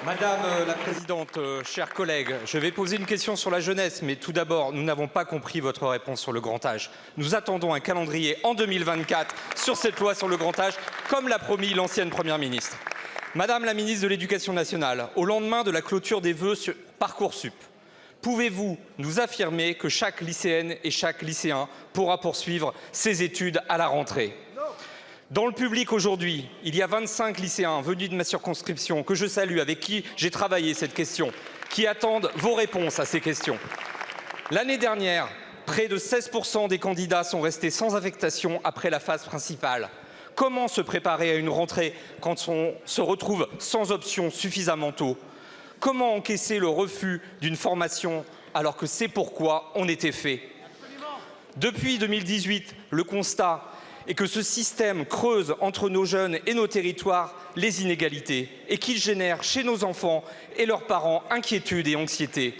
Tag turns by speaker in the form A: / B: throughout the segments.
A: Madame la Présidente, chers collègues, je vais poser une question sur la jeunesse, mais tout d'abord, nous n'avons pas compris votre réponse sur le grand âge. Nous attendons un calendrier en 2024 sur cette loi sur le grand âge, comme l'a promis l'ancienne Première ministre. Madame la ministre de l'Éducation nationale, au lendemain de la clôture des vœux sur Parcoursup, pouvez-vous nous affirmer que chaque lycéenne et chaque lycéen pourra poursuivre ses études à la rentrée ? Dans le public aujourd'hui, il y a 25 lycéens venus de ma circonscription que je salue, avec qui j'ai travaillé cette question, qui attendent vos réponses à ces questions. L'année dernière, près de 16% des candidats sont restés sans affectation après la phase principale. Comment se préparer à une rentrée quand on se retrouve sans option suffisamment tôt? Comment encaisser le refus d'une formation alors que c'est pourquoi on était fait? Depuis 2018, le constat est que ce système creuse entre nos jeunes et nos territoires les inégalités et qu'il génère chez nos enfants et leurs parents inquiétude et anxiété.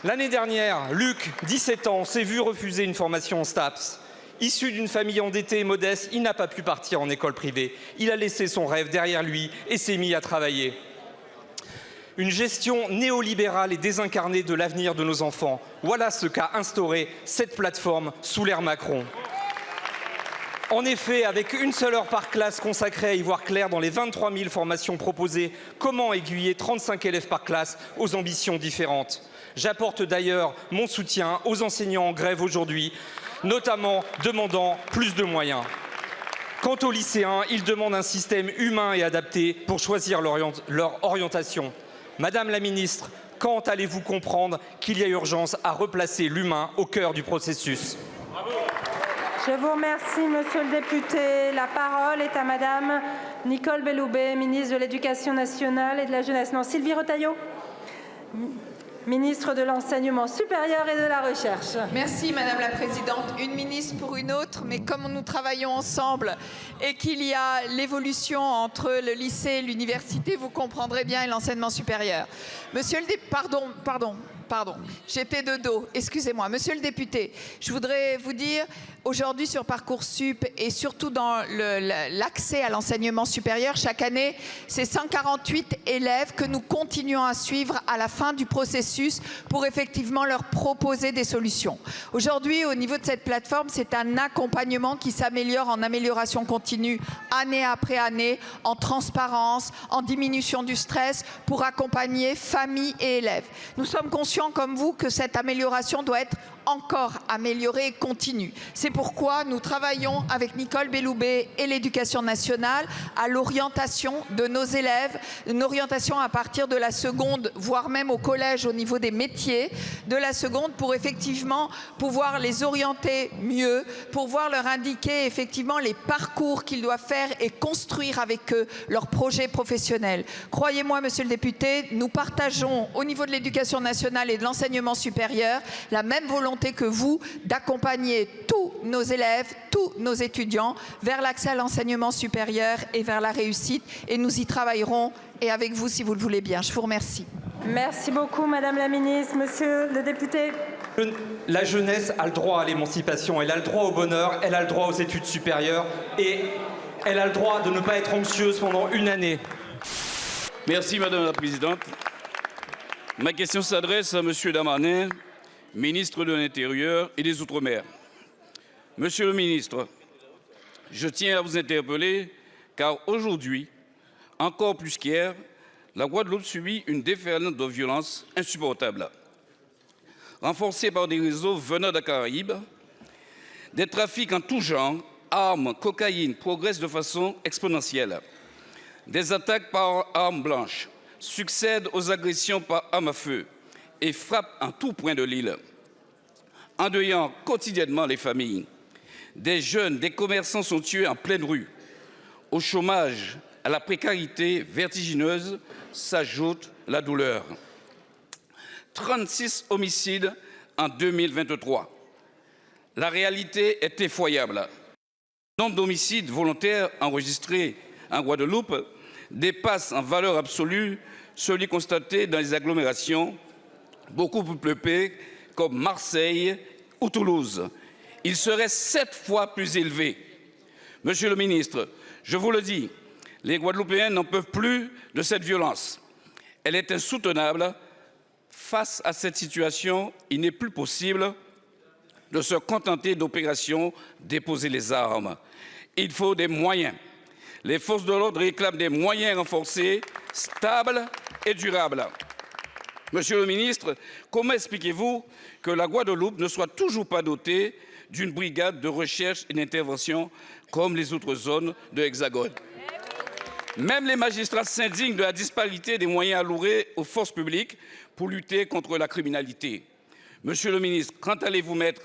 A: L'année dernière, Luc, 17 ans, s'est vu refuser une formation en STAPS. Issu d'une famille endettée et modeste, il n'a pas pu partir en école privée. Il a laissé son rêve derrière lui et s'est mis à travailler. Une gestion néolibérale et désincarnée de l'avenir de nos enfants. Voilà ce qu'a instauré cette plateforme sous l'ère Macron. En effet, avec une seule heure par classe consacrée à y voir clair dans les 23 000 formations proposées, comment aiguiller 35 élèves par classe aux ambitions différentes? J'apporte d'ailleurs mon soutien aux enseignants en grève aujourd'hui, notamment demandant plus de moyens. Quant aux lycéens, ils demandent un système humain et adapté pour choisir leur orientation. Madame la ministre, quand allez-vous comprendre qu'il y a urgence à replacer l'humain au cœur du processus?
B: Bravo. Je vous remercie, monsieur le député. La parole est à madame Nicole Belloubet, ministre de l'Éducation nationale et de la jeunesse. Non, Sylvie Retailleau, ministre de l'Enseignement supérieur et de la Recherche.
C: Merci madame la présidente. Une ministre pour une autre, mais comme nous travaillons ensemble et qu'il y a l'évolution entre le lycée et l'université, vous comprendrez bien, et l'enseignement supérieur. Monsieur le député, pardon, j'étais de dos, excusez-moi. Monsieur le député, je voudrais vous dire, aujourd'hui sur Parcoursup et surtout dans l'accès à l'enseignement supérieur, chaque année, c'est 148 élèves que nous continuons à suivre à la fin du processus pour effectivement leur proposer des solutions. Aujourd'hui, au niveau de cette plateforme, c'est un accompagnement qui s'améliore en amélioration continue, année après année, en transparence, en diminution du stress, pour accompagner familles et élèves. Nous sommes conscients comme vous que cette amélioration doit être encore améliorée et continue. C'est pourquoi nous travaillons avec Nicole Belloubet et l'Éducation nationale à l'orientation de nos élèves, une orientation à partir de la seconde, voire même au collège au niveau des métiers de la seconde, pour effectivement pouvoir les orienter mieux, pour pouvoir leur indiquer effectivement les parcours qu'ils doivent faire et construire avec eux leurs projets professionnels. Croyez-moi, monsieur le député, nous partageons au niveau de l'Éducation nationale et de l'enseignement supérieur la même volonté que vous d'accompagner tous nos élèves, tous nos étudiants vers l'accès à l'enseignement supérieur et vers la réussite. Et nous y travaillerons, et avec vous si vous le voulez bien. Je vous remercie.
B: Merci beaucoup madame la ministre. Monsieur le député.
A: La jeunesse a le droit à l'émancipation, elle a le droit au bonheur, elle a le droit aux études supérieures et elle a le droit de ne pas être anxieuse pendant une année.
D: Merci madame la présidente. Ma question s'adresse à monsieur Darmanin, ministre de l'Intérieur et des Outre-mer. Monsieur le ministre, je tiens à vous interpeller car aujourd'hui, encore plus qu'hier, la Guadeloupe subit une déferlante de violence insupportable. Renforcée par des réseaux venant des Caraïbes, des trafics en tout genre, armes, cocaïne progressent de façon exponentielle. Des attaques par armes blanches succèdent aux agressions par armes à feu et frappent en tout point de l'île, endeuillant quotidiennement les familles. Des jeunes, des commerçants sont tués en pleine rue. Au chômage, à la précarité vertigineuse s'ajoute la douleur. 36 homicides en 2023. La réalité est effroyable. Le nombre d'homicides volontaires enregistrés en Guadeloupe dépasse en valeur absolue celui constaté dans les agglomérations beaucoup plus peuplées comme Marseille ou Toulouse. Il serait 7 fois plus élevé. Monsieur le ministre, je vous le dis, les Guadeloupéens n'en peuvent plus de cette violence. Elle est insoutenable. Face à cette situation, il n'est plus possible de se contenter d'opérations déposer les armes. Il faut des moyens. Les forces de l'ordre réclament des moyens renforcés, stables et durables. Monsieur le ministre, comment expliquez-vous que la Guadeloupe ne soit toujours pas dotée d'une brigade de recherche et d'intervention comme les autres zones de l'Hexagone? Même les magistrats s'indignent de la disparité des moyens alloués aux forces publiques pour lutter contre la criminalité. Monsieur le ministre, quand allez-vous mettre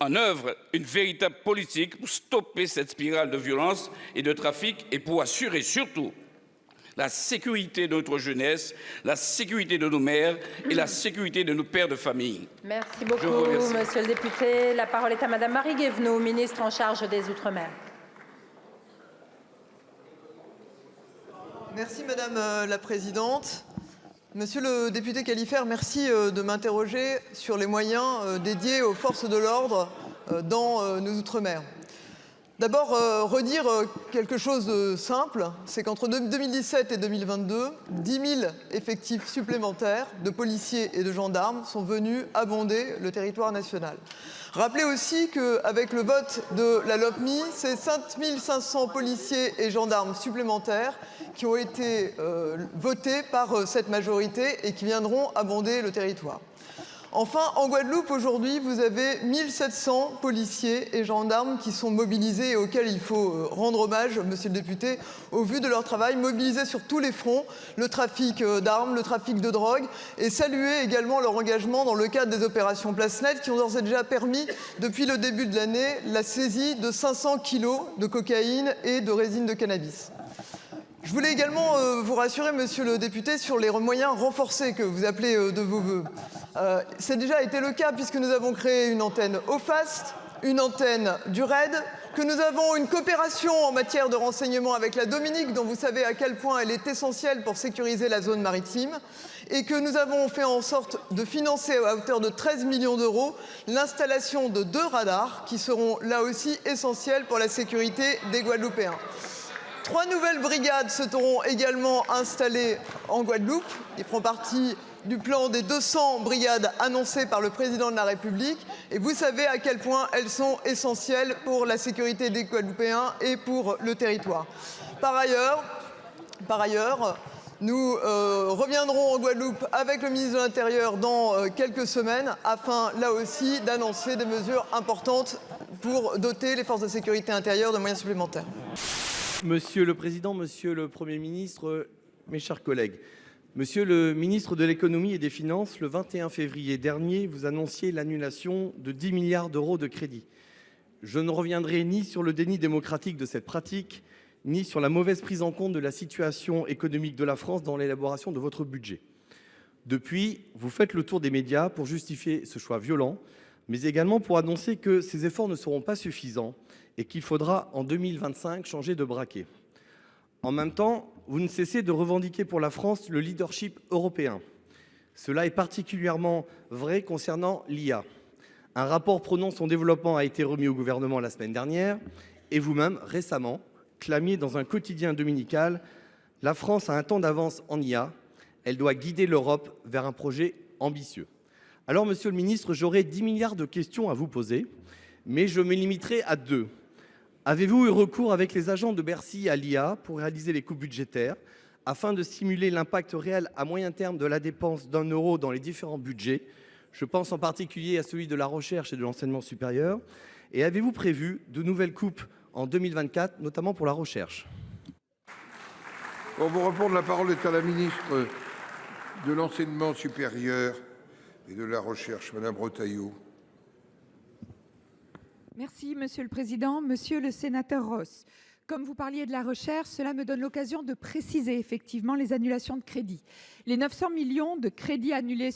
D: en œuvre une véritable politique pour stopper cette spirale de violence et de trafic et pour assurer surtout la sécurité de notre jeunesse, la sécurité de nos mères et la sécurité de nos pères de famille?
B: Merci beaucoup, monsieur le député. La parole est à madame Marie Guévenoux, ministre en charge des Outre-mer.
E: Merci madame la présidente. Monsieur le député Khalifer, merci de m'interroger sur les moyens dédiés aux forces de l'ordre dans nos Outre-mer. D'abord, redire quelque chose de simple, c'est qu'entre 2017 et 2022, 10 000 effectifs supplémentaires de policiers et de gendarmes sont venus abonder le territoire national. Rappelez aussi qu'avec le vote de la LOPMI, c'est 5 500 policiers et gendarmes supplémentaires qui ont été votés par cette majorité et qui viendront abonder le territoire. Enfin, en Guadeloupe, aujourd'hui, vous avez 1700 policiers et gendarmes qui sont mobilisés et auxquels il faut rendre hommage, monsieur le député, au vu de leur travail, mobilisés sur tous les fronts, le trafic d'armes, le trafic de drogue, et saluer également leur engagement dans le cadre des opérations Place Nette qui ont d'ores et déjà permis, depuis le début de l'année, la saisie de 500 kilos de cocaïne et de résine de cannabis. Je voulais également vous rassurer, monsieur le député, sur les moyens renforcés que vous appelez de vos vœux. C'est déjà été le cas puisque nous avons créé une antenne OFAST, une antenne du RAID, que nous avons une coopération en matière de renseignement avec la Dominique, dont vous savez à quel point elle est essentielle pour sécuriser la zone maritime, et que nous avons fait en sorte de financer à hauteur de 13 millions d'euros l'installation de 2 radars qui seront là aussi essentiels pour la sécurité des Guadeloupéens. 3 nouvelles brigades seront également installées en Guadeloupe. Ils feront partie du plan des 200 brigades annoncées par le président de la République. Et vous savez à quel point elles sont essentielles pour la sécurité des Guadeloupéens et pour le territoire. Par ailleurs, nous reviendrons en Guadeloupe avec le ministre de l'Intérieur dans quelques semaines afin, là aussi, d'annoncer des mesures importantes pour doter les forces de sécurité intérieure de moyens supplémentaires.
F: Monsieur le Président, Monsieur le Premier ministre, mes chers collègues, Monsieur le ministre de l'Économie et des Finances, le 21 février dernier, vous annonciez l'annulation de 10 milliards d'euros de crédits. Je ne reviendrai ni sur le déni démocratique de cette pratique, ni sur la mauvaise prise en compte de la situation économique de la France dans l'élaboration de votre budget. Depuis, vous faites le tour des médias pour justifier ce choix violent, mais également pour annoncer que ces efforts ne seront pas suffisants et qu'il faudra en 2025 changer de braquet. En même temps, vous ne cessez de revendiquer pour la France le leadership européen. Cela est particulièrement vrai concernant l'IA. Un rapport prônant son développement a été remis au gouvernement la semaine dernière et vous-même, récemment, clamiez dans un quotidien dominical « La France a un temps d'avance en IA, elle doit guider l'Europe vers un projet ambitieux ». Alors, monsieur le ministre, j'aurai 10 milliards de questions à vous poser, mais je me limiterai à 2. Avez-vous eu recours avec les agents de Bercy à l'IA pour réaliser les coupes budgétaires afin de simuler l'impact réel à moyen terme de la dépense d'1 euro dans les différents budgets? Je pense en particulier à celui de la recherche et de l'enseignement supérieur. Et avez-vous prévu de nouvelles coupes en 2024, notamment pour la recherche?
G: Pour vous répondre, la parole est à la ministre de l'Enseignement supérieur et de la Recherche, Madame Retailleau.
H: Merci, Monsieur le Président. Monsieur le sénateur Ross, comme vous parliez de la recherche, cela me donne l'occasion de préciser effectivement les annulations de crédits. Les 900 millions de crédits annulés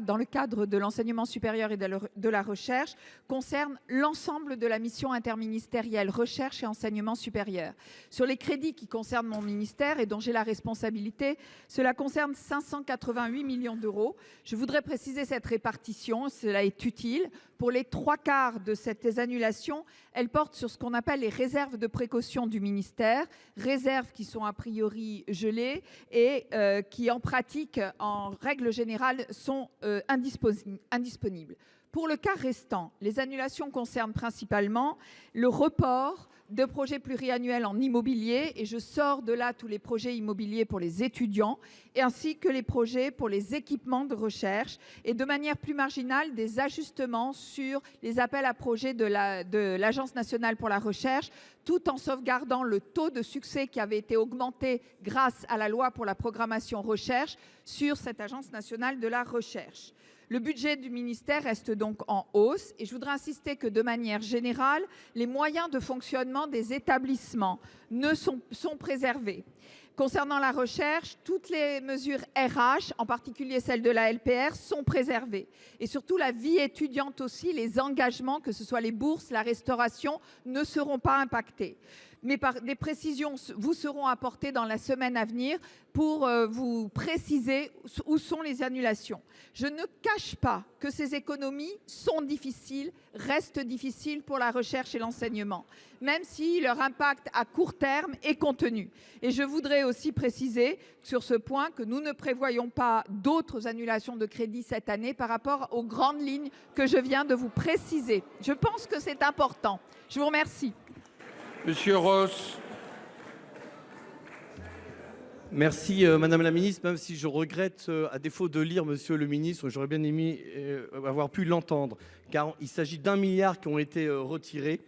H: dans le cadre de l'enseignement supérieur et de la recherche concernent l'ensemble de la mission interministérielle recherche et enseignement supérieur. Sur les crédits qui concernent mon ministère et dont j'ai la responsabilité, cela concerne 588 millions d'euros. Je voudrais préciser cette répartition, cela est utile. Pour les 3/4 de ces annulations, elles portent sur ce qu'on appelle les réserves de précaution du ministère, réserves qui sont a priori gelées et qui en pratique, en règle générale, sont indisponibles. Pour le cas restant, les annulations concernent principalement le report de projets pluriannuels en immobilier, et je sors de là tous les projets immobiliers pour les étudiants, et ainsi que les projets pour les équipements de recherche, et de manière plus marginale, des ajustements sur les appels à projets de l'Agence nationale pour la recherche, tout en sauvegardant le taux de succès qui avait été augmenté grâce à la loi pour la programmation recherche sur cette Agence nationale de la recherche. Le budget du ministère reste donc en hausse et je voudrais insister que de manière générale, les moyens de fonctionnement des établissements sont préservés. Concernant la recherche, toutes les mesures RH, en particulier celles de la LPR, sont préservées. Et surtout, la vie étudiante aussi, les engagements, que ce soit les bourses, la restauration, ne seront pas impactés. Mais des précisions vous seront apportées dans la semaine à venir pour vous préciser où sont les annulations. Je ne cache pas que ces économies sont difficiles, restent difficiles pour la recherche et l'enseignement, même si leur impact à court terme est contenu. Et je voudrais aussi préciser sur ce point que nous ne prévoyons pas d'autres annulations de crédits cette année par rapport aux grandes lignes que je viens de vous préciser. Je pense que c'est important. Je vous remercie.
G: Monsieur Ross.
F: Merci Madame la Ministre, même si je regrette, à défaut de lire Monsieur le Ministre, j'aurais bien aimé avoir pu l'entendre, car il s'agit d'1 milliard qui ont été retirés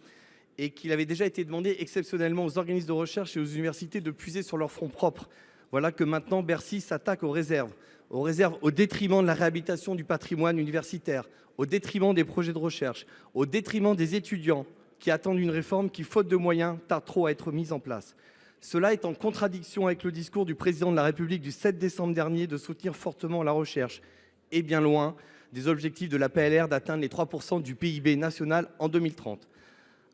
F: et qu'il avait déjà été demandé exceptionnellement aux organismes de recherche et aux universités de puiser sur leurs fonds propres. Voilà que maintenant Bercy s'attaque aux réserves au détriment de la réhabilitation du patrimoine universitaire, au détriment des projets de recherche, au détriment des étudiants qui attendent une réforme qui, faute de moyens, tarde trop à être mise en place. Cela est en contradiction avec le discours du président de la République du 7 décembre dernier de soutenir fortement la recherche et bien loin des objectifs de la PLR d'atteindre les 3% du PIB national en 2030.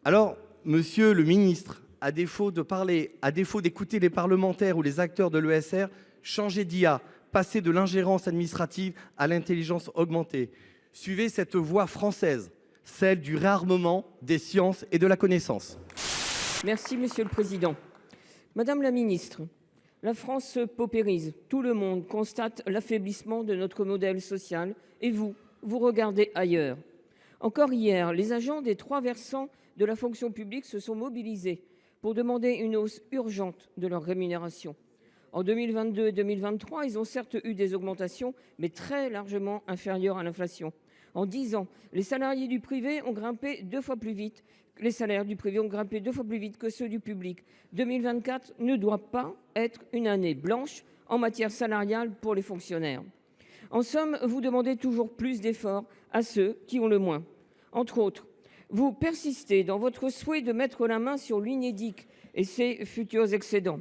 F: Alors, monsieur le ministre, à défaut de parler, à défaut d'écouter les parlementaires ou les acteurs de l'ESR, changez d'IA, passez de l'ingérence administrative à l'intelligence augmentée. Suivez cette voie française, celle du réarmement des sciences et de la connaissance.
I: Merci, Monsieur le Président. Madame la Ministre, la France se paupérise. Tout le monde constate l'affaiblissement de notre modèle social et vous regardez ailleurs. Encore hier, les agents des 3 versants de la fonction publique se sont mobilisés pour demander une hausse urgente de leur rémunération. En 2022 et 2023, ils ont certes eu des augmentations, mais très largement inférieures à l'inflation. En 10 ans, les salariés du privé ont grimpé 2 fois plus vite. Les salaires du privé ont grimpé 2 fois plus vite que ceux du public. 2024 ne doit pas être une année blanche en matière salariale pour les fonctionnaires. En somme, vous demandez toujours plus d'efforts à ceux qui ont le moins. Entre autres, vous persistez dans votre souhait de mettre la main sur l'Unédic et ses futurs excédents.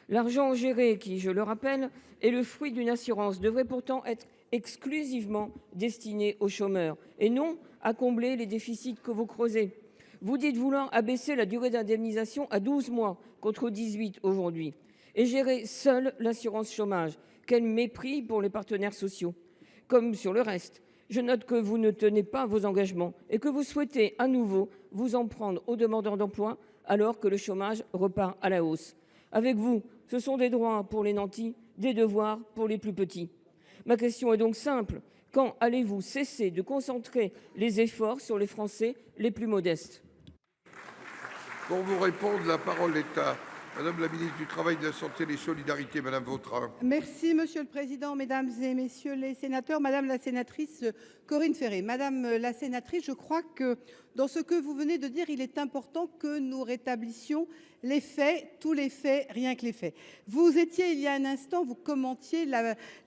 I: L'argent géré, qui, je le rappelle, est le fruit d'une assurance, devrait pourtant être exclusivement destiné aux chômeurs et non à combler les déficits que vous creusez. Vous dites vouloir abaisser la durée d'indemnisation à 12 mois contre 18 aujourd'hui et gérer seule l'assurance chômage. Quel mépris pour les partenaires sociaux. Comme sur le reste, je note que vous ne tenez pas vos engagements et que vous souhaitez à nouveau vous en prendre aux demandeurs d'emploi alors que le chômage repart à la hausse. Avec vous, ce sont des droits pour les nantis, des devoirs pour les plus petits. Ma question est donc simple. Quand allez-vous cesser de concentrer les efforts sur les Français les plus modestes ?
G: Pour vous répondre, la parole est à Madame la ministre du Travail, de la Santé et des Solidarités, Madame Vautrin.
J: Merci Monsieur le Président, Mesdames et Messieurs les sénateurs, Madame la sénatrice Corinne Féret. Madame la sénatrice, je crois que dans ce que vous venez de dire, il est important que nous rétablissions les faits, tous les faits, rien que les faits. Vous étiez il y a un instant, vous commentiez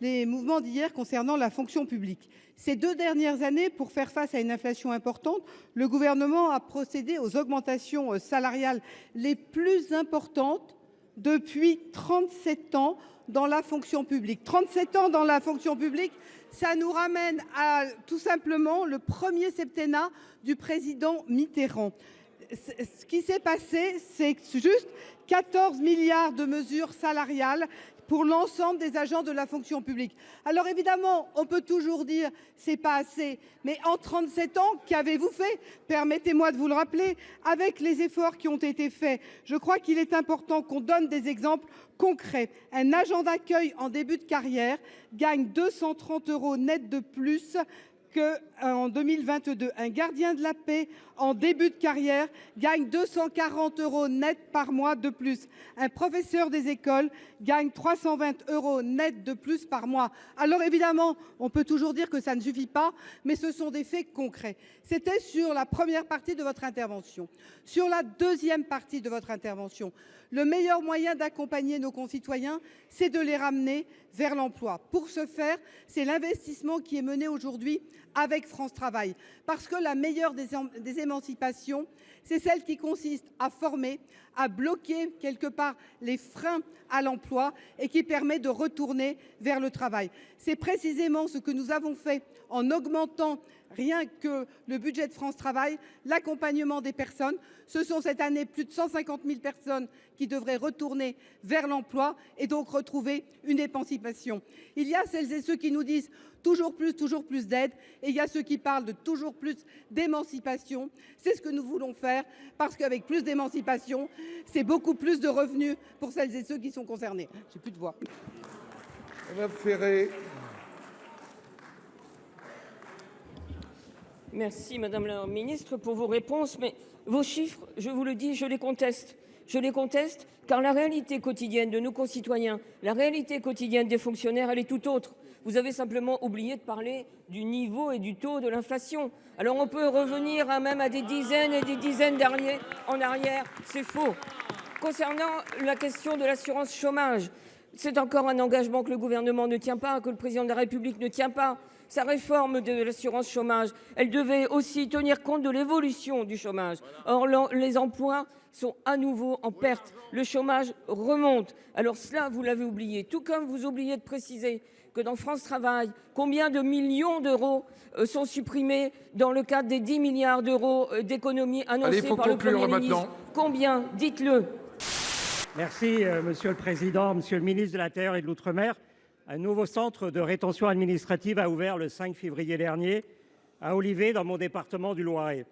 J: les mouvements d'hier concernant la fonction publique. Ces 2 dernières années, pour faire face à une inflation importante, le gouvernement a procédé aux augmentations salariales les plus importantes depuis 37 ans dans la fonction publique. 37 ans dans la fonction publique, ça nous ramène à tout simplement le premier septennat du président Mitterrand. Ce qui s'est passé, c'est juste 14 milliards de mesures salariales pour l'ensemble des agents de la fonction publique. Alors évidemment, on peut toujours dire c'est pas assez, mais en 37 ans, qu'avez-vous fait? Permettez-moi de vous le rappeler, avec les efforts qui ont été faits. Je crois qu'il est important qu'on donne des exemples concrets. Un agent d'accueil en début de carrière gagne 230 € net de plus qu'en 2022. Un gardien de la paix en début de carrière gagne 240 € net par mois de plus. Un professeur des écoles gagne 320 € net de plus par mois. Alors évidemment, on peut toujours dire que ça ne suffit pas, mais ce sont des faits concrets. C'était sur la première partie de votre intervention. Sur la deuxième partie de votre intervention, le meilleur moyen d'accompagner nos concitoyens, c'est de les ramener vers l'emploi. Pour ce faire, c'est l'investissement qui est mené aujourd'hui avec France Travail. Parce que la meilleure des émancipations, c'est celle qui consiste à former, à bloquer quelque part les freins à l'emploi et qui permet de retourner vers le travail. C'est précisément ce que nous avons fait en augmentant rien que le budget de France Travail, l'accompagnement des personnes. Ce sont cette année plus de 150 000 personnes qui devraient retourner vers l'emploi et donc retrouver une émancipation. Il y a celles et ceux qui nous disent toujours plus d'aide, et il y a ceux qui parlent de toujours plus d'émancipation. C'est ce que nous voulons faire, parce qu'avec plus d'émancipation, c'est beaucoup plus de revenus pour celles et ceux qui sont concernés. J'ai plus de voix.
G: Madame Ferré.
I: Merci, Madame la Ministre, pour vos réponses. Mais vos chiffres, je vous le dis, je les conteste. Je les conteste car la réalité quotidienne de nos concitoyens, la réalité quotidienne des fonctionnaires, elle est tout autre. Vous avez simplement oublié de parler du niveau et du taux de l'inflation. Alors on peut revenir même à des dizaines et des dizaines d'années en arrière. C'est faux. Concernant la question de l'assurance chômage, c'est encore un engagement que le gouvernement ne tient pas, que le président de la République ne tient pas. Sa réforme de l'assurance chômage, elle devait aussi tenir compte de l'évolution du chômage. Or, les emplois sont à nouveau en perte. Le chômage remonte. Alors cela, vous l'avez oublié. Tout comme vous oubliez de préciser que dans France Travail, combien de millions d'euros sont supprimés dans le cadre des 10 milliards d'euros d'économies annoncées par le Premier ministre. Combien? Dites-le.
K: Merci, Monsieur le Président, Monsieur le ministre de l'Intérieur et de l'Outre-mer. Un nouveau centre de rétention administrative a ouvert le 5 février dernier à Olivet, dans mon département du Loiret.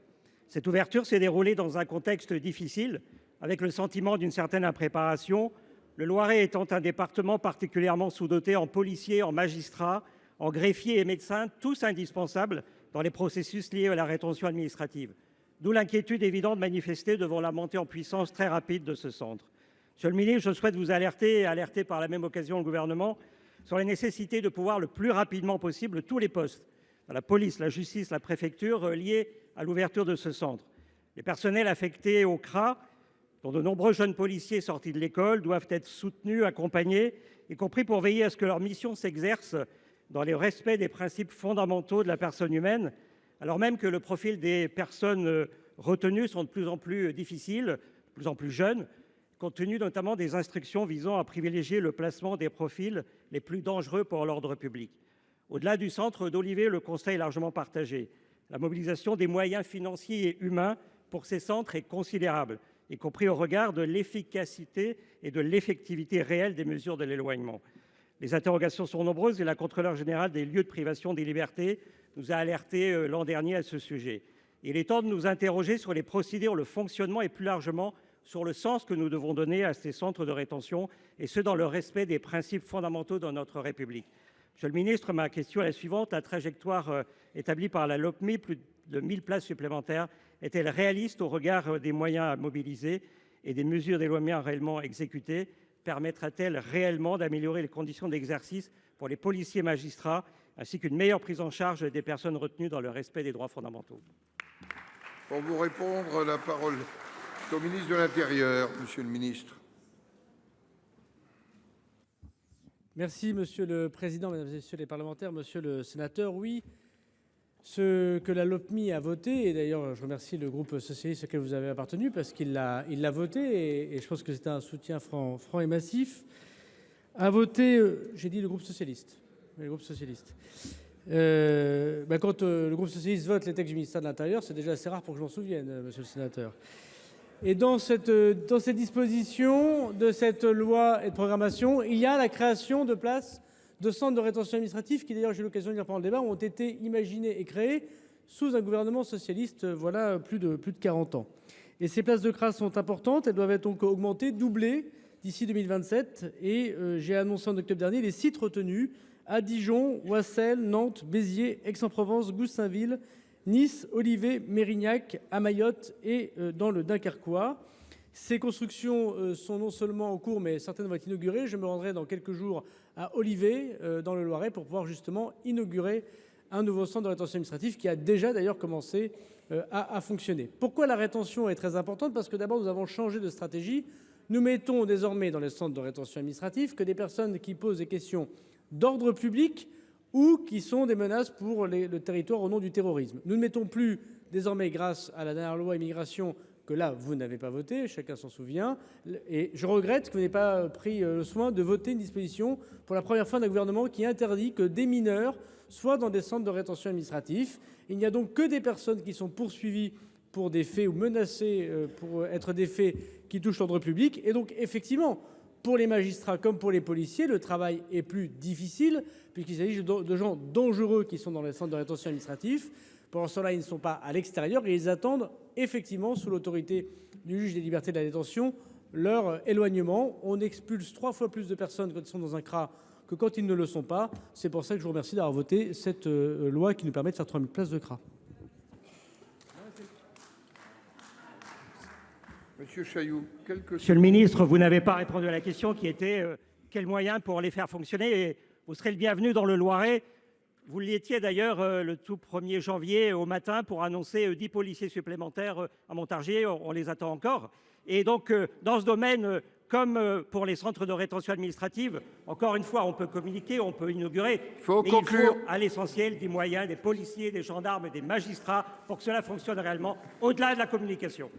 K: Cette ouverture s'est déroulée dans un contexte difficile, avec le sentiment d'une certaine impréparation, le Loiret étant un département particulièrement sous-doté en policiers, en magistrats, en greffiers et médecins, tous indispensables dans les processus liés à la rétention administrative. D'où l'inquiétude évidente manifestée devant la montée en puissance très rapide de ce centre. Monsieur le ministre, je souhaite vous alerter, et alerter par la même occasion le gouvernement, sur la nécessité de pouvoir le plus rapidement possible tous les postes, dans la police, la justice, la préfecture, liés à l'ouverture de ce centre. Les personnels affectés au CRA, dont de nombreux jeunes policiers sortis de l'école, doivent être soutenus, accompagnés, y compris pour veiller à ce que leur mission s'exerce dans le respect des principes fondamentaux de la personne humaine, alors même que le profil des personnes retenues sont de plus en plus difficiles, de plus en plus jeunes, compte tenu notamment des instructions visant à privilégier le placement des profils les plus dangereux pour l'ordre public. Au-delà du centre d'Olivet, le constat est largement partagé. La mobilisation des moyens financiers et humains pour ces centres est considérable, y compris au regard de l'efficacité et de l'effectivité réelle des mesures de l'éloignement. Les interrogations sont nombreuses et la Contrôleure générale des lieux de privation des libertés nous a alertés l'an dernier à ce sujet. Il est temps de nous interroger sur les procédures, le fonctionnement et plus largement sur le sens que nous devons donner à ces centres de rétention, et ce dans le respect des principes fondamentaux de notre République. Monsieur le ministre, ma question est la suivante. La trajectoire établie par la LOPMI, plus de 1000 places supplémentaires, est-elle réaliste au regard des moyens à mobiliser et des mesures d'éloignement réellement exécutées? Permettra-t-elle réellement d'améliorer les conditions d'exercice pour les policiers et magistrats, ainsi qu'une meilleure prise en charge des personnes retenues dans le respect des droits fondamentaux?
G: Pour vous répondre, la parole est au ministre de l'Intérieur. Monsieur le ministre.
L: Merci, Monsieur le Président, Mesdames et Messieurs les parlementaires. Monsieur le sénateur, oui, ce que la LOPMI a voté, et d'ailleurs je remercie le groupe socialiste auquel vous avez appartenu parce qu'il l'a voté, et je pense que c'était un soutien franc et massif, a voté, j'ai dit le groupe socialiste, mais le groupe socialiste. Quand le groupe socialiste vote les textes du ministère de l'Intérieur, c'est déjà assez rare pour que je m'en souvienne, Monsieur le sénateur. Et dans ces dispositions de cette loi et de programmation, il y a la création de places de centres de rétention administrative qui, d'ailleurs, j'ai eu l'occasion de dire pendant le débat, ont été imaginés et créés sous un gouvernement socialiste, voilà plus de 40 ans. Et ces places de CRA sont importantes, elles doivent être donc augmentées, doublées d'ici 2027. Et j'ai annoncé en octobre dernier les sites retenus à Dijon, Oissel, Nantes, Béziers, Aix-en-Provence, Goussainville, Nice, Olivet, Mérignac, à Mayotte et dans le Dunkerquois. Ces constructions sont non seulement en cours, mais certaines vont être inaugurées. Je me rendrai dans quelques jours à Olivet, dans le Loiret, pour pouvoir justement inaugurer un nouveau centre de rétention administrative qui a déjà d'ailleurs commencé à fonctionner. Pourquoi la rétention est très importante? Parce que d'abord, nous avons changé de stratégie. Nous mettons désormais dans les centres de rétention administrative que des personnes qui posent des questions d'ordre public ou qui sont des menaces pour le territoire au nom du terrorisme. Nous ne mettons plus désormais, grâce à la dernière loi immigration, que là, vous n'avez pas voté, chacun s'en souvient, et je regrette que vous n'ayez pas pris le soin de voter une disposition pour la première fois d'un gouvernement qui interdit que des mineurs soient dans des centres de rétention administratifs. Il n'y a donc que des personnes qui sont poursuivies pour des faits ou menacées pour être des faits qui touchent l'ordre public. Et donc, effectivement, pour les magistrats comme pour les policiers, le travail est plus difficile puisqu'il s'agit de gens dangereux qui sont dans les centres de rétention administratifs. Pendant cela, ils ne sont pas à l'extérieur et ils attendent effectivement, sous l'autorité du juge des libertés de la détention, leur éloignement. On expulse 3 fois plus de personnes quand ils sont dans un CRA que quand ils ne le sont pas. C'est pour ça que je vous remercie d'avoir voté cette loi qui nous permet de faire 3000 places de CRA.
G: Monsieur Chailloux,
K: Monsieur le ministre, vous n'avez pas répondu à la question qui était quels moyens pour les faire fonctionner, et vous serez le bienvenu dans le Loiret. Vous l'étiez d'ailleurs le tout 1er janvier au matin pour annoncer 10 policiers supplémentaires à Montargis. On les attend encore. Et donc, dans ce domaine, comme pour les centres de rétention administrative, encore une fois, on peut communiquer, on peut inaugurer.
G: Faut
K: mais
G: conclure.
K: il faut à l'essentiel des moyens, des policiers, des gendarmes et des magistrats pour que cela fonctionne réellement, au-delà de la communication.